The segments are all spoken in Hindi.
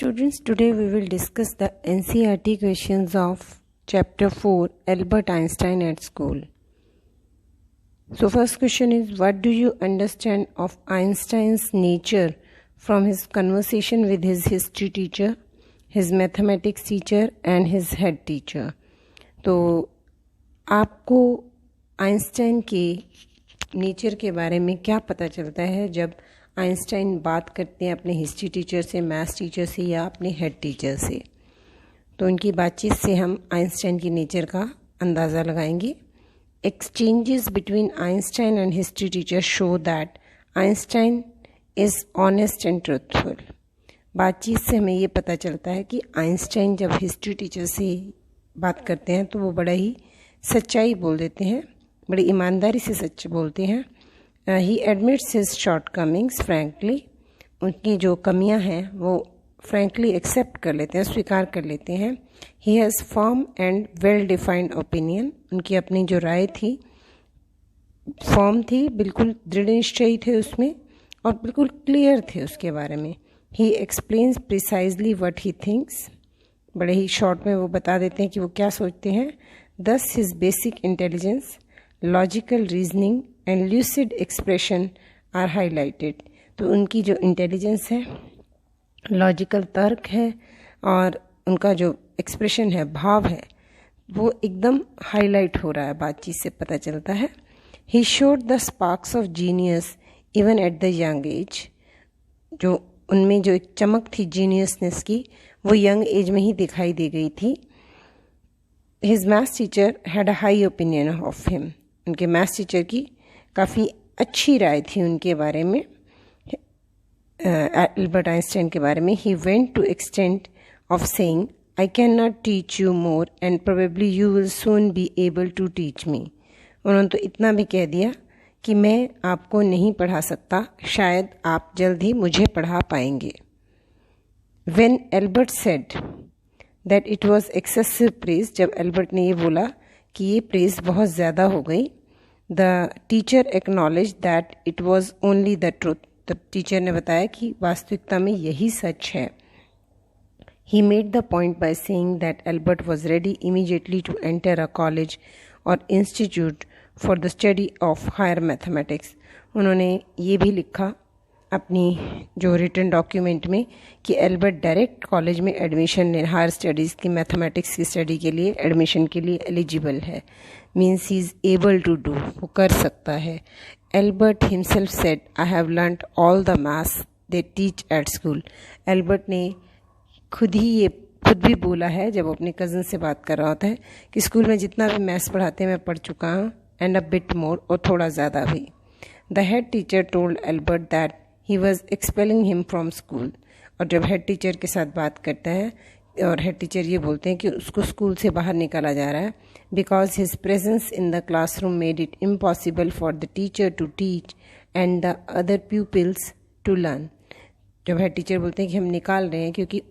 students, today we will discuss the NCERT questions of chapter 4 Albert Einstein at school. So first question is, what do you understand of Einstein's nature from his conversation with his history teacher, his mathematics teacher and his head teacher? तो आपको आइंस्टाइन के नेचर के बारे में क्या पता चलता है जब आइंस्टाइन बात करते हैं अपने हिस्ट्री टीचर से, मैथ्स टीचर से या अपने हेड टीचर से? तो उनकी बातचीत से हम आइंस्टाइन की नेचर का अंदाज़ा लगाएंगे. Exchanges between Einstein and history teacher show that Einstein is honest and truthful. बातचीत से हमें ये पता चलता है कि आइंस्टाइन जब हिस्ट्री टीचर से बात करते हैं तो वो बड़ा ही सच्चाई बोल देते हैं, बड़ी ईमानदारी से सच बोलते हैं. He admits his shortcomings frankly. उनकी जो कमियां हैं वो फ्रैंकली एक्सेप्ट कर लेते हैं, स्वीकार कर लेते हैं. He has firm and well defined opinion. उनकी अपनी जो राय थी फर्म थी, बिल्कुल दृढ़ निश्चयी थे उसमें और बिल्कुल क्लियर थे उसके बारे में. ही explains precisely what he thinks. बड़े ही शॉर्ट में वो बता देते हैं कि वो क्या सोचते हैं. Thus his basic intelligence, logical reasoning and lucid expression are highlighted. तो उनकी जो इंटेलिजेंस है, लॉजिकल तर्क है और उनका जो एक्सप्रेशन है, भाव है, वो एकदम हाईलाइट हो रहा है, बातचीत से पता चलता है. He showed the sparks of genius even at the young age. जो उनमें जो एक चमक थी जीनियसनेस की, वो यंग एज में ही दिखाई दे गई थी. His maths teacher had a high opinion of him. उनके मैथ्स टीचर की काफ़ी अच्छी राय थी उनके बारे में, एल्बर्ट आइंस्टाइन के बारे में. He went to extent of saying, I can not teach you more and probably you will soon be able to teach me. उन्होंने तो इतना भी कह दिया कि मैं आपको नहीं पढ़ा सकता, शायद आप जल्द ही मुझे पढ़ा पाएंगे. When Albert said that it was excessive praise, जब एल्बर्ट ने ये बोला कि ये प्रेज बहुत ज़्यादा हो गई, the teacher acknowledged that it was only the truth. तो टीचर ने बताया कि वास्तविकता में यही सच है. He made the point by saying that Albert was ready immediately to enter a college or institute for the study of higher mathematics. उन्होंने ये भी लिखा अपनी जो रिटन डॉक्यूमेंट में कि एल्बर्ट डायरेक्ट कॉलेज में एडमिशन ले, हायर स्टडीज़ की मैथमेटिक्स की स्टडी के लिए एडमिशन के लिए एलिजिबल है. Means he is able to do, वो कर सकता है. Albert himself said, I have learned all the maths they teach at school. Albert ने खुद भी बोला है जब अपने कज़न से बात कर रहा होता है कि स्कूल में जितना भी मैथ्स पढ़ाते हैं मैं पढ़ चुका हूँ, एंड अ बिट मोर, और थोड़ा ज़्यादा भी. The head teacher told Albert that he was expelling him from school. और जब हेड टीचर के साथ बात करता है और हेड टीचर ये बोलते हैं कि उसको स्कूल से बाहर निकाला जा रहा है, because his presence in the classroom made it impossible for the teacher to teach and the other pupils to learn. जब हेड टीचर बोलते हैं कि हम निकाल रहे हैं क्योंकि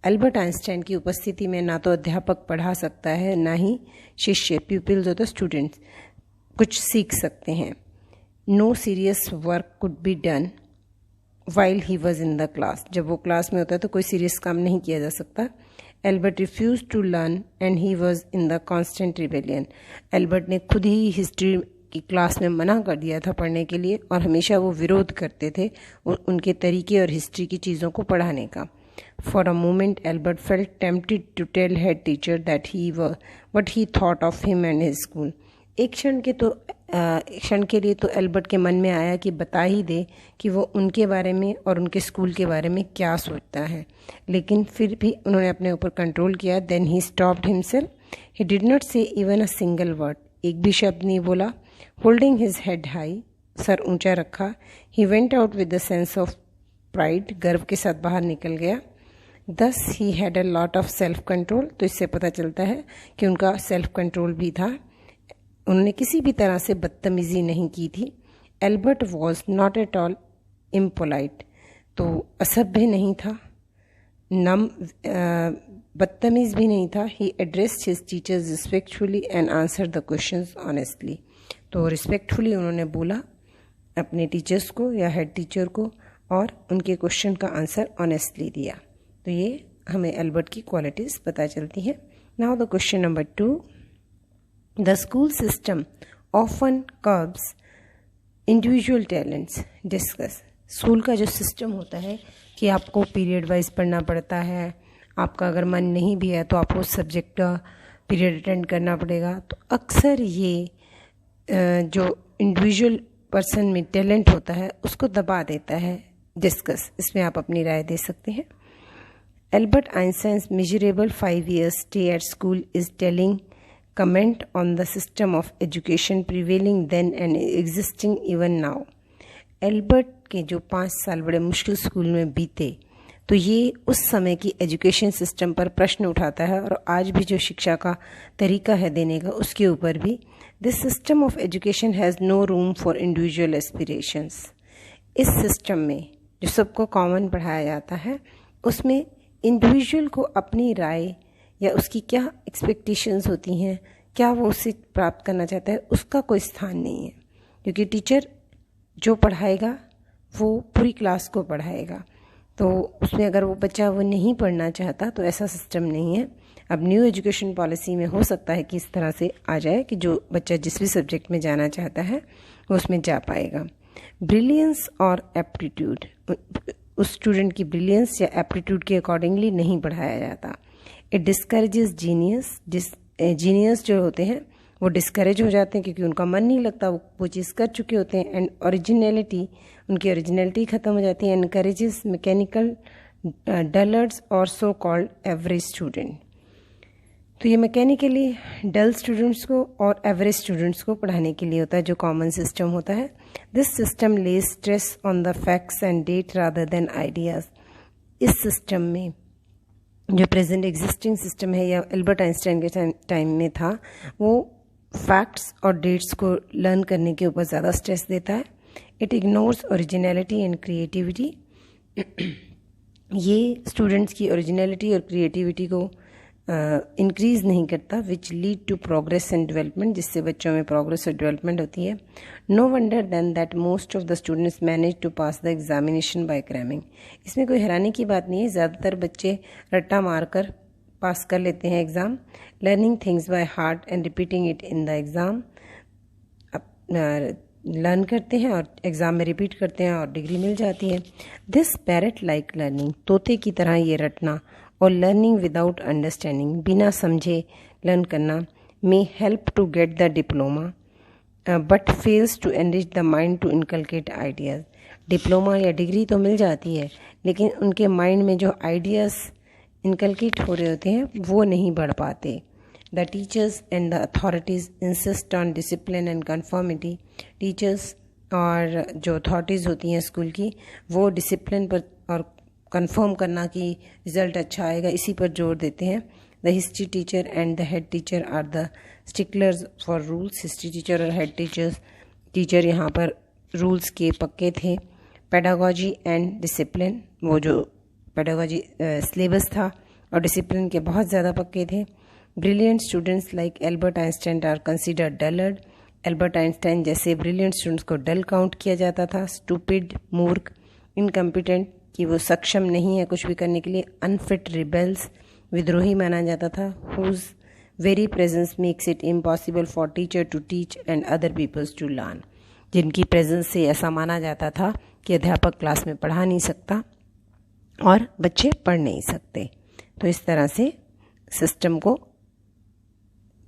एल्बर्ट आइंस्टाइन की उपस्थिति में ना तो अध्यापक पढ़ा सकता है, ना ही शिष्य, प्यूपिल्स होते स्टूडेंट्स, कुछ सीख सकते हैं. No serious work could be done while he was in the class. जब वो क्लास में होता है तो कोई सीरियस काम नहीं किया जा सकता. Albert refuse to learn and he was in the constant rebellion. Albert ने खुद ही हिस्ट्री की क्लास में मना कर दिया था पढ़ने के लिए और हमेशा वो विरोध करते थे उनके तरीके और हिस्ट्री की चीज़ों को पढ़ाने का. For a moment Albert felt tempted to tell head teacher that he what he thought of him and his school. एक क्षण के लिए तो एल्बर्ट के मन में आया कि बता ही दे कि वो उनके बारे में और उनके स्कूल के बारे में क्या सोचता है, लेकिन फिर भी उन्होंने अपने ऊपर कंट्रोल किया. Then he stopped himself. He did not say even a single word. एक भी शब्द नहीं बोला. होल्डिंग हिज हेड हाई, सर ऊंचा रखा. He went out with the sense of pride. गर्व के साथ बाहर निकल गया. Thus he had a lot of self control. तो इससे पता चलता है कि उनका सेल्फ कंट्रोल भी था. उन्होंने किसी भी तरह से बदतमीज़ी नहीं की थी. Albert was not at all impolite. तो असभ्य नहीं था, बदतमीज़ भी नहीं था. He addressed his teachers respectfully and answer the questions honestly. तो रिस्पेक्टफुली उन्होंने बोला अपने टीचर्स को या हेड टीचर को और उनके क्वेश्चन का आंसर ऑनेस्टली दिया. तो ये हमें एल्बर्ट की क्वालिटीज़ पता चलती हैं। Now the question number 2, the school system often curbs individual talents, discuss. School का जो सिस्टम होता है कि आपको पीरियड वाइज पढ़ना पड़ता है, आपका अगर मन नहीं भी है तो आपको सब्जेक्ट का पीरियड अटेंड करना पड़ेगा, तो अक्सर ये जो इंडिविजुअल पर्सन में टैलेंट होता है उसको दबा देता है। डिस्कस, इसमें आप अपनी राय दे सकते हैं। Albert Einstein's measurable 5 years stay at school is telling comment on the system of education prevailing then and existing even now। Albert के जो 5 साल बड़े मुश्किल स्कूल में बीते, तो ये उस समय की एजुकेशन सिस्टम पर प्रश्न उठाता है और आज भी जो शिक्षा का तरीका है देने का उसके ऊपर भी। This system of education has no room for individual aspirations. इस सिस्टम में जो सबको कॉमन पढ़ाया जाता है उसमें इंडिविजुअल को अपनी राय या उसकी क्या एक्सपेक्टेशंस होती हैं, क्या वो उससे प्राप्त करना चाहता है, उसका कोई स्थान नहीं है। क्योंकि टीचर जो पढ़ाएगा वो पूरी क्लास को पढ़ाएगा, तो उसमें अगर वो बच्चा वो नहीं पढ़ना चाहता तो ऐसा सिस्टम नहीं है। अब न्यू एजुकेशन पॉलिसी में हो सकता है कि इस तरह से आ जाए कि जो बच्चा जिस भी सब्जेक्ट में जाना चाहता है वो उसमें जा पाएगा। ब्रिलियंस और एप्टीट्यूड, उस स्टूडेंट की ब्रिलियंस या एप्टीट्यूड के अकॉर्डिंगली नहीं पढ़ाया जाता। इट डिस्करेजेस जीनियस, जीनियस जो होते हैं वो डिस्करेज हो जाते हैं क्योंकि उनका मन नहीं लगता, वो चीज़ कर चुके होते हैं। एंड ओरिजिनलिटी, उनकी ओरिजिनलिटी ख़त्म हो जाती है। एनकरेजेस मैकेनिकल डलर्ड्स और सो कॉल्ड एवरेज स्टूडेंट। तो ये मैकेनिकली डल स्टूडेंट्स को और एवरेज स्टूडेंट्स को पढ़ाने के लिए होता है, जो कॉमन सिस्टम होता है। This system lays stress on the facts and date rather than ideas. इस सिस्टम में जो प्रेजेंट एग्जिस्टिंग सिस्टम है या एल्बर्ट आइंस्टाइन के टाइम में था, वो फैक्ट्स और डेट्स को लर्न करने के ऊपर ज़्यादा स्ट्रेस देता है। It ignores originality and creativity. ये स्टूडेंट्स की ओरिजिनलिटी और क्रिएटिविटी को इंक्रीज़ नहीं करता, which lead to progress and development, जिससे बच्चों में प्रोग्रेस और डेवलपमेंट होती है। No wonder then that most of the students manage to pass the examination by cramming. इसमें कोई हैरानी की बात नहीं है, ज़्यादातर बच्चे रट्टा मारकर पास कर लेते हैं exam. Learning things by heart and repeating it in the exam, learn करते हैं और एग्ज़ाम में रिपीट करते हैं और डिग्री मिल जाती है। दिस पैरेट लाइक लर्निंग, तोते की तरह ये रटना और लर्निंग विदाउट अंडरस्टैंडिंग, बिना समझे लर्न करना, may help to get the diploma but fails to enrich the mind to inculcate ideas. Diploma या डिग्री तो मिल जाती है लेकिन उनके माइंड में जो आइडियाज़ इनकलकेट हो रहे होते हैं वो नहीं बढ़ पाते। The teachers and the authorities insist on discipline and conformity. Teachers और जो अथॉरिटीज़ होती हैं स्कूल की, वो डिसिप्लिन पर और कंफर्म करना कि रिज़ल्ट अच्छा आएगा, इसी पर जोर देते हैं। The history teacher and the head teacher are the sticklers for rules. History teacher और हेड टीचर यहाँ पर रूल्स के पक्के थे। पेडागॉजी एंड डिसिप्लिन, वो जो पेडागॉजी सिलेबस था और डिसिप्लिन के बहुत ज़्यादा पक्के थे। Brilliant students like Albert Einstein are considered dullard. Albert Einstein जैसे ब्रिलियंट स्टूडेंट्स को डल काउंट किया जाता था। स्टूपिड, मूर्ख, इनकम्पिटेंट, कि वो सक्षम नहीं है कुछ भी करने के लिए। अनफिट, रिबेल्स, विद्रोही माना जाता था। Whose very presence makes it impossible for teacher to teach and other peoples to learn. जिनकी प्रेजेंस से ऐसा माना जाता था कि अध्यापक क्लास में पढ़ा नहीं सकता और बच्चे पढ़ नहीं सकते। तो इस तरह से सिस्टम को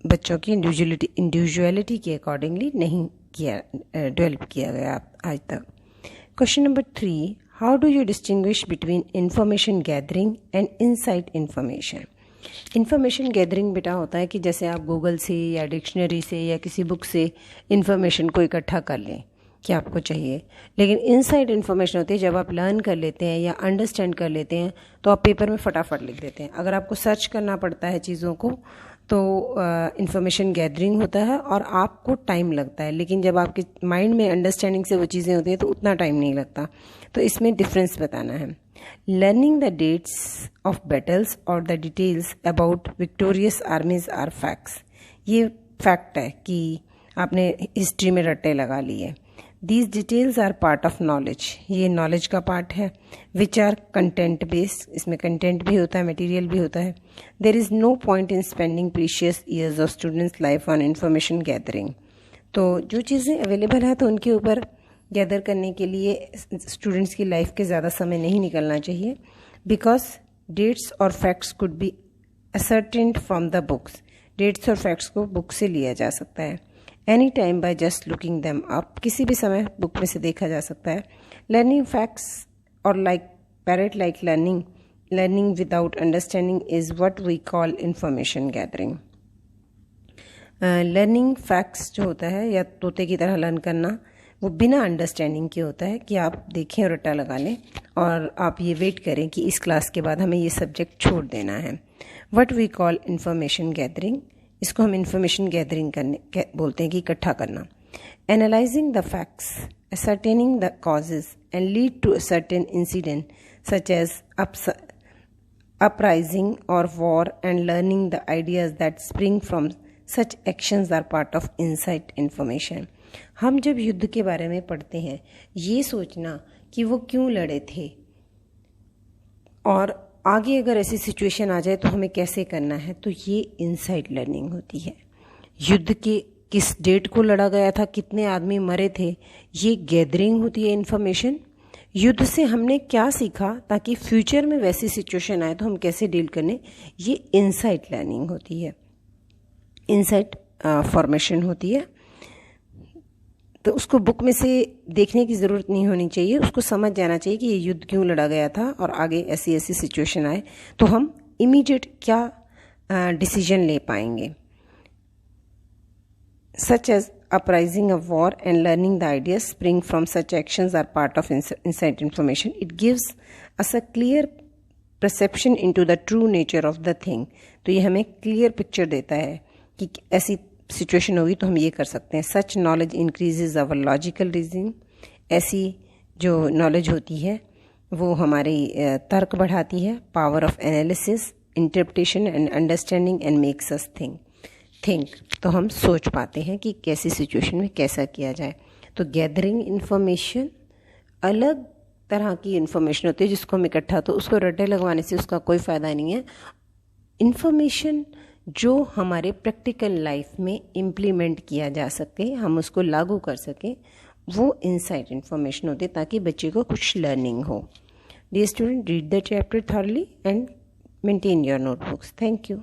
बच्चों की इंडिविजुअलिटी के अकॉर्डिंगली नहीं डेवलप किया गया आज तक। Question number 3, how do you distinguish between information gathering and insight information. Information gathering बेटा होता है कि जैसे आप गूगल से या डिक्शनरी से या किसी बुक से इंफॉर्मेशन को इकट्ठा कर लें कि आपको चाहिए, लेकिन इनसाइट इन्फॉर्मेशन होती है जब आप लर्न कर लेते हैं या अंडरस्टैंड कर लेते हैं तो आप पेपर में फटाफट लिख देते हैं। अगर आपको सर्च करना पड़ता है चीज़ों को तो इन्फॉर्मेशन गैदरिंग होता है और आपको टाइम लगता है, लेकिन जब आपके माइंड में अंडरस्टैंडिंग से वो चीज़ें होती हैं तो उतना टाइम नहीं लगता। तो इसमें डिफरेंस बताना है। Learning the dates of battles और the details about victorious armies are facts. ये फैक्ट है कि आपने हिस्ट्री में रट्टे लगा लिए। These details are part of knowledge, ये नॉलेज का पार्ट है. विच आर कंटेंट बेस्ड, इसमें कंटेंट भी होता है, मटेरियल भी होता है. There is no point in spending precious years of students life on information gathering. तो जो चीज़ें अवेलेबल है तो उनके ऊपर गैदर करने के लिए स्टूडेंट्स की लाइफ के ज़्यादा समय नहीं निकलना चाहिए. बिकॉज डेट्स और facts could be ascertained from the books, dates और फैक्ट्स को बुक से लिया जा सकता है. Any time by just looking them up, किसी भी समय बुक में से देखा जा सकता है. लर्निंग फैक्ट्स और like parrot like learning without understanding is what we call information gathering. Learning facts जो होता है या तोते की तरह लर्न करना, वो बिना अंडरस्टैंडिंग के होता है कि आप देखें और रट्टा लगा लें और आप ये वेट करें कि इस क्लास के बाद हमें ये सब्जेक्ट छोड़ देना है. What we call information gathering, इसको हम इंफॉर्मेशन गैदरिंग करने बोलते हैं कि इकट्ठा करना. Analysing the facts, ascertaining the causes and lead to a certain incident such as uprising or war, and learning the ideas that spring from such actions are part of insight information. हम जब युद्ध के बारे में पढ़ते हैं, ये सोचना कि वो क्यों लड़े थे और आगे अगर ऐसी सिचुएशन आ जाए तो हमें कैसे करना है, तो ये इनसाइट लर्निंग होती है. युद्ध के किस डेट को लड़ा गया था, कितने आदमी मरे थे, ये गैदरिंग होती है इन्फॉर्मेशन. युद्ध से हमने क्या सीखा ताकि फ्यूचर में वैसी सिचुएशन आए तो हम कैसे डील करें, ये इनसाइट लर्निंग होती है, इनसाइट फॉर्मेशन होती है. तो उसको बुक में से देखने की ज़रूरत नहीं होनी चाहिए, उसको समझ जाना चाहिए कि ये युद्ध क्यों लड़ा गया था और आगे ऐसी ऐसी सिचुएशन आए तो हम इमीडिएट क्या डिसीजन ले पाएंगे. Such as uprising of war and learning the ideas spring from such actions are part of insight information. It gives us a clear perception into the true nature of the thing. तो ये हमें clear picture देता है कि ऐसी situation होगी तो हम ये कर सकते हैं. Such knowledge increases our logical reasoning. ऐसी जो knowledge होती है वो हमारी तर्क बढ़ाती है. Power of analysis, interpretation and understanding and makes us think. तो हम सोच पाते हैं कि कैसी सिचुएशन में कैसा किया जाए. तो गैदरिंग इन्फॉर्मेशन अलग तरह की इन्फॉर्मेशन होती है जिसको हम इकट्ठा, तो उसको रट्टे लगवाने से उसका कोई फ़ायदा नहीं है. इन्फॉर्मेशन जो हमारे प्रैक्टिकल लाइफ में इम्प्लीमेंट किया जा सके, हम उसको लागू कर सकें, वो इनसाइट इन्फॉर्मेशन होती है ताकि बच्चे को कुछ लर्निंग हो. Dear student, read the chapter thoroughly and maintain your notebooks. Thank you.